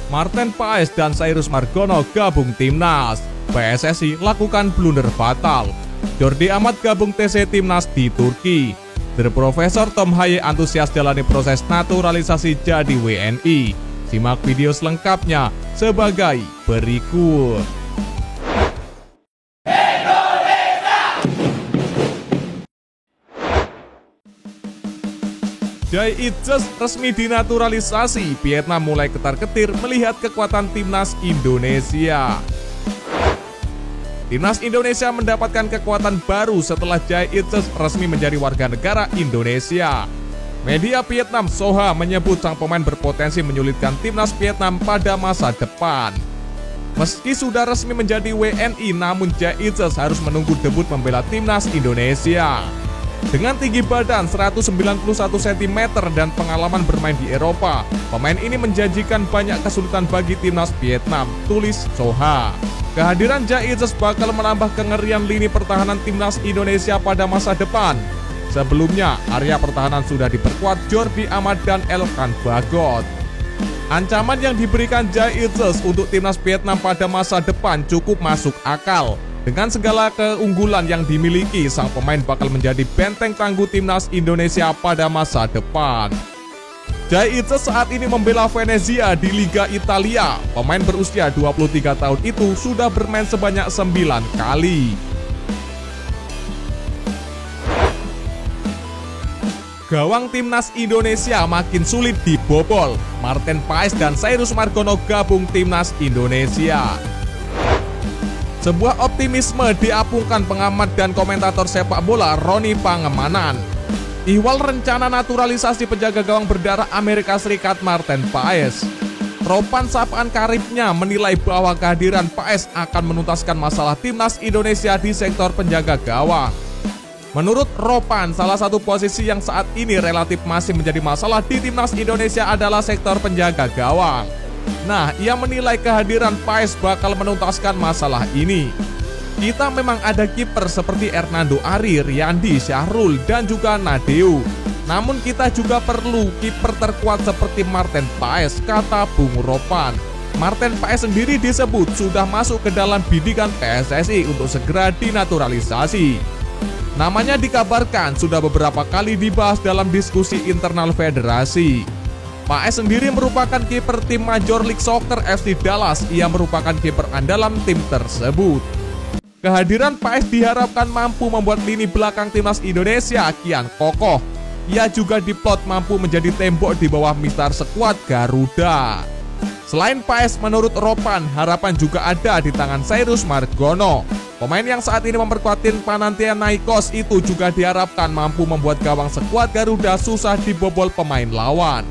Marten Paes dan Cyrus Margono gabung timnas. PSSI lakukan blunder fatal. Jordi Amat gabung TC timnas di Turki. The Profesor Tom Haye antusias jalani proses naturalisasi jadi WNI. Simak video selengkapnya sebagai berikut. Jai Itjes resmi dinaturalisasi. Vietnam mulai ketar-ketir melihat kekuatan timnas Indonesia. Timnas Indonesia mendapatkan kekuatan baru setelah Jai Itjes resmi menjadi warga negara Indonesia. Media Vietnam Soha menyebut sang pemain berpotensi menyulitkan timnas Vietnam pada masa depan. Meski sudah resmi menjadi WNI, namun Jai Itjes harus menunggu debut membela timnas Indonesia. Dengan tinggi badan 191 cm dan pengalaman bermain di Eropa, pemain ini menjanjikan banyak kesulitan bagi timnas Vietnam, tulis Soha. Kehadiran Jai Itjes bakal menambah kengerian lini pertahanan timnas Indonesia pada masa depan. Sebelumnya, area pertahanan sudah diperkuat Jordi Amat dan Elkan Bagot. Ancaman yang diberikan Jai Itjes untuk timnas Vietnam pada masa depan cukup masuk akal. Dengan segala keunggulan yang dimiliki, sang pemain bakal menjadi benteng tangguh timnas Indonesia pada masa depan. Jai Itjes saat ini membela Venezia di Liga Italia. Pemain berusia 23 tahun itu sudah bermain sebanyak 9 kali. Gawang timnas Indonesia makin sulit dibobol. Marten Paes dan Cyrus Margono gabung timnas Indonesia. Sebuah optimisme diapungkan pengamat dan komentator sepak bola Roni Pangemanan. Ihwal rencana naturalisasi penjaga gawang berdarah Amerika Serikat Marten Paes. Ropan sapaan karibnya menilai bahwa kehadiran Paes akan menuntaskan masalah timnas Indonesia di sektor penjaga gawang. Menurut Ropan, salah satu posisi yang saat ini relatif masih menjadi masalah di timnas Indonesia adalah sektor penjaga gawang. Nah, ia menilai kehadiran Paes bakal menuntaskan masalah ini. Kita memang ada kiper seperti Hernando Ari, Riyandi, Syahrul, dan juga Nadeo. Namun kita juga perlu kiper terkuat seperti Marten Paes, kata Bung Ropan. Marten Paes sendiri disebut sudah masuk ke dalam bidikan PSSI untuk segera dinaturalisasi. Namanya dikabarkan sudah beberapa kali dibahas dalam diskusi internal federasi. Paes sendiri merupakan kiper tim Major League Soccer FC Dallas. Ia merupakan kiper andalan tim tersebut. Kehadiran Paes diharapkan mampu membuat lini belakang timnas Indonesia kian kokoh. Ia juga diplot mampu menjadi tembok di bawah mistar skuad Garuda. Selain Paes, menurut Ropan, harapan juga ada di tangan Cyrus Margono. Pemain yang saat ini memperkuat tim Panathinaikos itu juga diharapkan mampu membuat gawang skuad Garuda susah dibobol pemain lawan.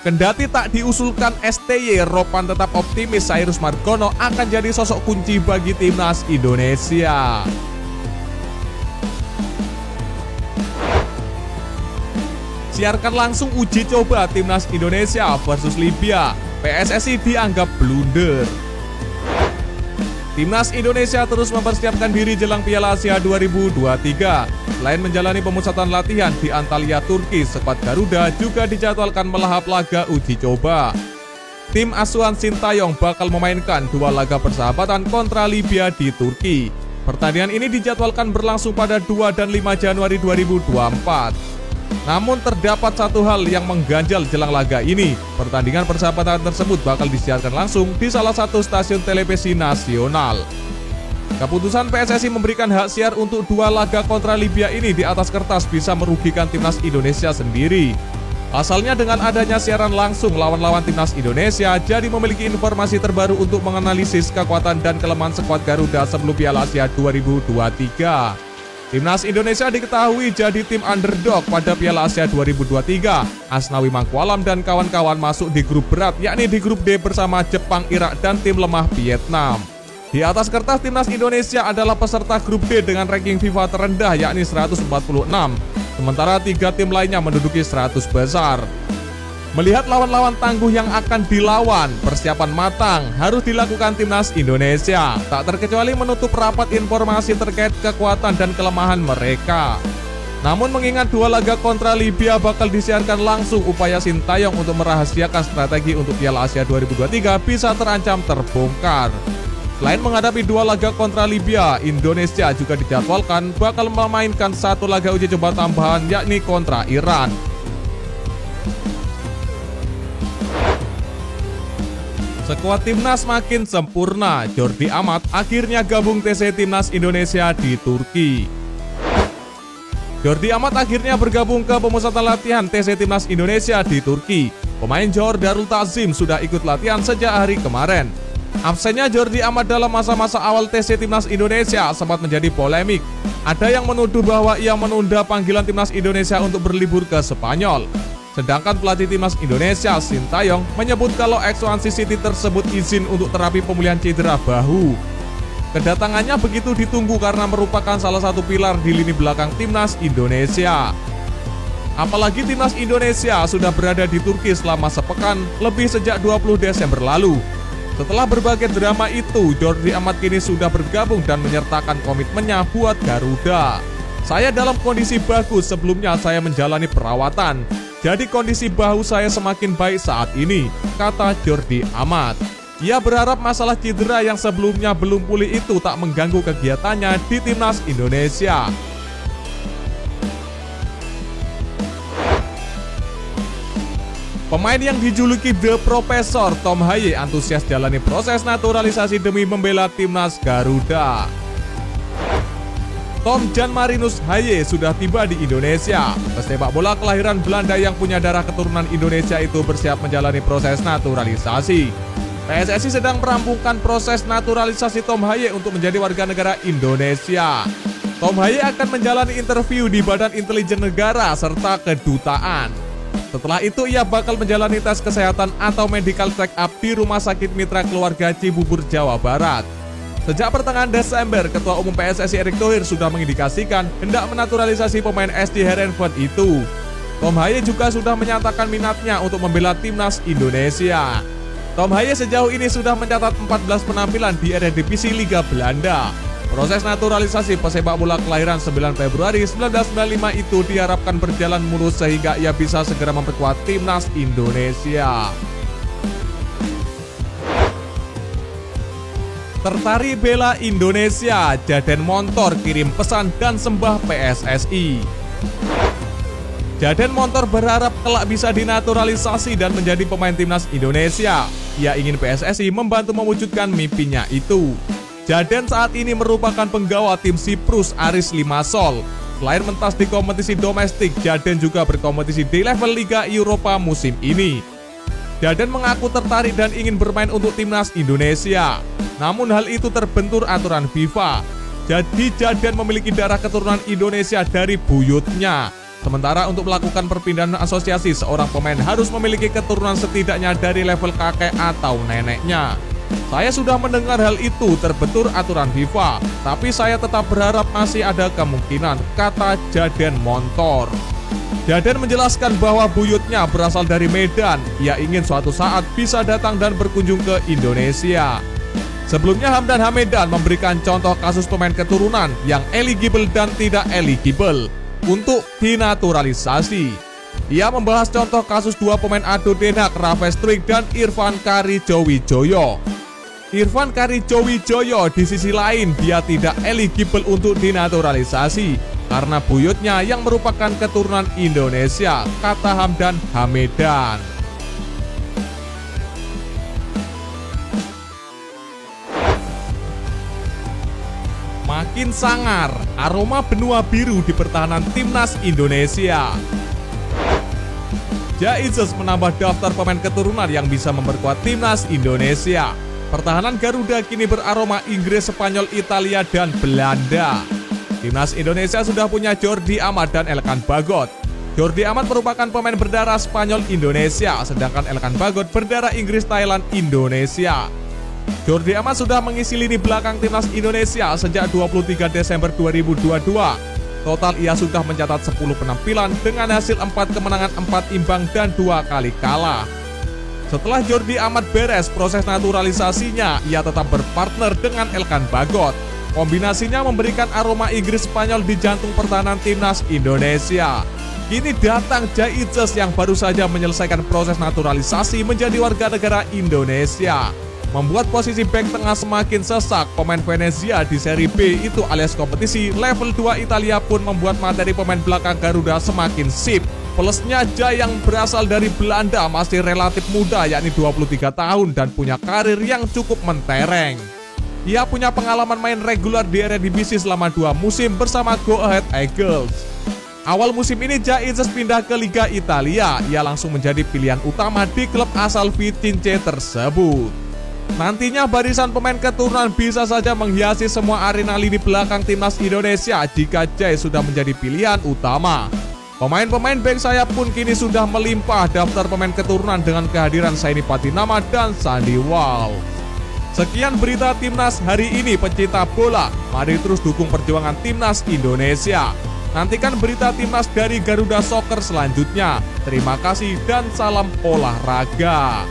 Kendati tak diusulkan STY, Ropan tetap optimis Cyrus Margono akan jadi sosok kunci bagi timnas Indonesia. Siarkan langsung uji coba timnas Indonesia versus Libya. PSSI dianggap blunder. Timnas Indonesia terus mempersiapkan diri jelang Piala Asia 2023. Selain menjalani pemusatan latihan di Antalya, Turki, skuad Garuda juga dijadwalkan melahap laga uji coba. Tim asuhan Sintayong bakal memainkan 2 laga persahabatan kontra Libya di Turki. Pertandingan ini dijadwalkan berlangsung pada 2 dan 5 Januari 2024. Namun terdapat satu hal yang mengganjal jelang laga ini. Pertandingan persahabatan tersebut bakal disiarkan langsung di salah satu stasiun televisi nasional. Keputusan PSSI memberikan hak siar untuk 2 laga kontra Libya ini di atas kertas bisa merugikan timnas Indonesia sendiri. Pasalnya dengan adanya siaran langsung lawan-lawan timnas Indonesia jadi memiliki informasi terbaru untuk menganalisis kekuatan dan kelemahan skuad Garuda sebelum Piala Asia 2023. Timnas Indonesia diketahui jadi tim underdog pada Piala Asia 2023. Asnawi Mangkualam dan kawan-kawan masuk di grup berat, yakni di grup D bersama Jepang, Irak, dan tim lemah Vietnam. Di atas kertas, timnas Indonesia adalah peserta grup D dengan ranking FIFA terendah, yakni 146. Sementara 3 tim lainnya menduduki 100 besar. Melihat lawan-lawan tangguh yang akan dilawan, persiapan matang harus dilakukan timnas Indonesia. Tak terkecuali menutup rapat informasi terkait kekuatan dan kelemahan mereka. Namun mengingat 2 laga kontra Libya bakal disiarkan langsung, upaya Sintayong untuk merahasiakan strategi untuk Piala Asia 2023 bisa terancam terbongkar. Selain menghadapi 2 laga kontra Libya, Indonesia juga dijadwalkan bakal memainkan 1 laga uji coba tambahan yakni kontra Iran. Skuad Timnas makin sempurna, Jordi Amat akhirnya gabung TC Timnas Indonesia di Turki. Jordi Amat akhirnya bergabung ke pemusatan latihan TC Timnas Indonesia di Turki. Pemain Johor Darul Ta'zim sudah ikut latihan sejak hari kemarin. Absennya Jordi Amat dalam masa-masa awal TC Timnas Indonesia sempat menjadi polemik. Ada yang menuduh bahwa ia menunda panggilan Timnas Indonesia untuk berlibur ke Spanyol. Sedangkan pelatih Timnas Indonesia, Sintayong, menyebut kalau Swansea City tersebut izin untuk terapi pemulihan cedera bahu. Kedatangannya begitu ditunggu karena merupakan salah satu pilar di lini belakang Timnas Indonesia. Apalagi Timnas Indonesia sudah berada di Turki selama sepekan lebih sejak 20 Desember lalu. Setelah berbagai drama itu, Jordi Amat kini sudah bergabung dan menyertakan komitmennya buat Garuda. Saya dalam kondisi bagus, sebelumnya saya menjalani perawatan. Jadi kondisi bahu saya semakin baik saat ini, kata Jordi Amat. Ia berharap masalah cedera yang sebelumnya belum pulih itu tak mengganggu kegiatannya di Timnas Indonesia. Pemain yang dijuluki The Professor, Tom Haye, antusias jalani proses naturalisasi demi membela Timnas Garuda. Tom Jan Marinus Haye sudah tiba di Indonesia. Pesepak bola kelahiran Belanda yang punya darah keturunan Indonesia itu bersiap menjalani proses naturalisasi. PSSI sedang merampungkan proses naturalisasi Tom Haye untuk menjadi warga negara Indonesia. Tom Haye akan menjalani interview di Badan Intelijen Negara serta kedutaan. Setelah itu ia bakal menjalani tes kesehatan atau medical check up di Rumah Sakit Mitra Keluarga Cibubur, Jawa Barat. Sejak pertengahan Desember, Ketua Umum PSSI Erick Thohir sudah mengindikasikan hendak menaturalisasi pemain SD Heerenveen itu. Tom Haye juga sudah menyatakan minatnya untuk membela Timnas Indonesia. Tom Haye sejauh ini sudah mencatat 14 penampilan di Eredivisie Liga Belanda. Proses naturalisasi pesepak bola kelahiran 9 Februari 1995 itu diharapkan berjalan mulus sehingga ia bisa segera memperkuat Timnas Indonesia. Tertarik bela Indonesia, Jaden Montor kirim pesan dan sembah PSSI. Jaden Montor berharap kelak bisa dinaturalisasi dan menjadi pemain Timnas Indonesia. Ia ingin PSSI membantu mewujudkan mimpinya itu. Jaden saat ini merupakan penggawa tim Siprus Aris Limassol. Selain mentas di kompetisi domestik, Jaden juga berkompetisi di level Liga Eropa musim ini. Jaden mengaku tertarik dan ingin bermain untuk Timnas Indonesia. Namun hal itu terbentur aturan FIFA. Jadi Jaden memiliki darah keturunan Indonesia dari buyutnya. Sementara untuk melakukan perpindahan asosiasi, seorang pemain harus memiliki keturunan setidaknya dari level kakek atau neneknya. Saya sudah mendengar hal itu terbentur aturan FIFA, tapi saya tetap berharap masih ada kemungkinan, kata Jaden Montor. Jaden menjelaskan bahwa buyutnya berasal dari Medan. Ia ingin suatu saat bisa datang dan berkunjung ke Indonesia. Sebelumnya Hamdan Hamedan memberikan contoh kasus pemain keturunan yang eligible dan tidak eligible untuk dinaturalisasi. Ia membahas contoh kasus 2 pemain Ado Denak, Raffes Struijk dan Irfan Karijowijoyo. Irfan Karijowijoyo di sisi lain dia tidak eligible untuk dinaturalisasi karena buyutnya yang merupakan keturunan Indonesia, kata Hamdan Hamedan. Makin sangar, aroma benua biru di pertahanan Timnas Indonesia. Jaisus menambah daftar pemain keturunan yang bisa memperkuat Timnas Indonesia. Pertahanan Garuda kini beraroma Inggris, Spanyol, Italia, dan Belanda. Timnas Indonesia sudah punya Jordi Amat dan Elkan Bagot. Jordi Amat merupakan pemain berdarah Spanyol Indonesia, sedangkan Elkan Bagot berdarah Inggris, Thailand, Indonesia. Jordi Amat sudah mengisi lini belakang Timnas Indonesia sejak 23 Desember 2022. Total ia sudah mencatat 10 penampilan dengan hasil 4 kemenangan, 4 imbang, dan 2 kali kalah. Setelah Jordi Amat beres proses naturalisasinya, ia tetap berpartner dengan Elkan Bagot. Kombinasinya memberikan aroma Inggris Spanyol di jantung pertahanan timnas Indonesia. Kini datang Jay Ijes yang baru saja menyelesaikan proses naturalisasi menjadi warga negara Indonesia. Membuat posisi bek tengah semakin sesak, pemain Venezia di Serie B itu alias kompetisi level 2 Italia pun membuat materi pemain belakang Garuda semakin sip. Plusnya Jay yang berasal dari Belanda masih relatif muda yakni 23 tahun dan punya karir yang cukup mentereng. Ia punya pengalaman main reguler di Eredivisie selama 2 musim bersama Go Ahead Eagles. Awal musim ini Jay Ijes pindah ke Liga Italia. Ia langsung menjadi pilihan utama di klub asal Vicenza tersebut. Nantinya barisan pemain keturunan bisa saja menghiasi semua arena lini belakang timnas Indonesia jika Jay sudah menjadi pilihan utama. Pemain-pemain bek sayap pun kini sudah melimpah daftar pemain keturunan dengan kehadiran Saini Patinama dan Sandy Walsh. Sekian berita timnas hari ini pecinta bola. Mari terus dukung perjuangan timnas Indonesia. Nantikan berita timnas dari Garuda Soccer selanjutnya. Terima kasih dan salam olahraga.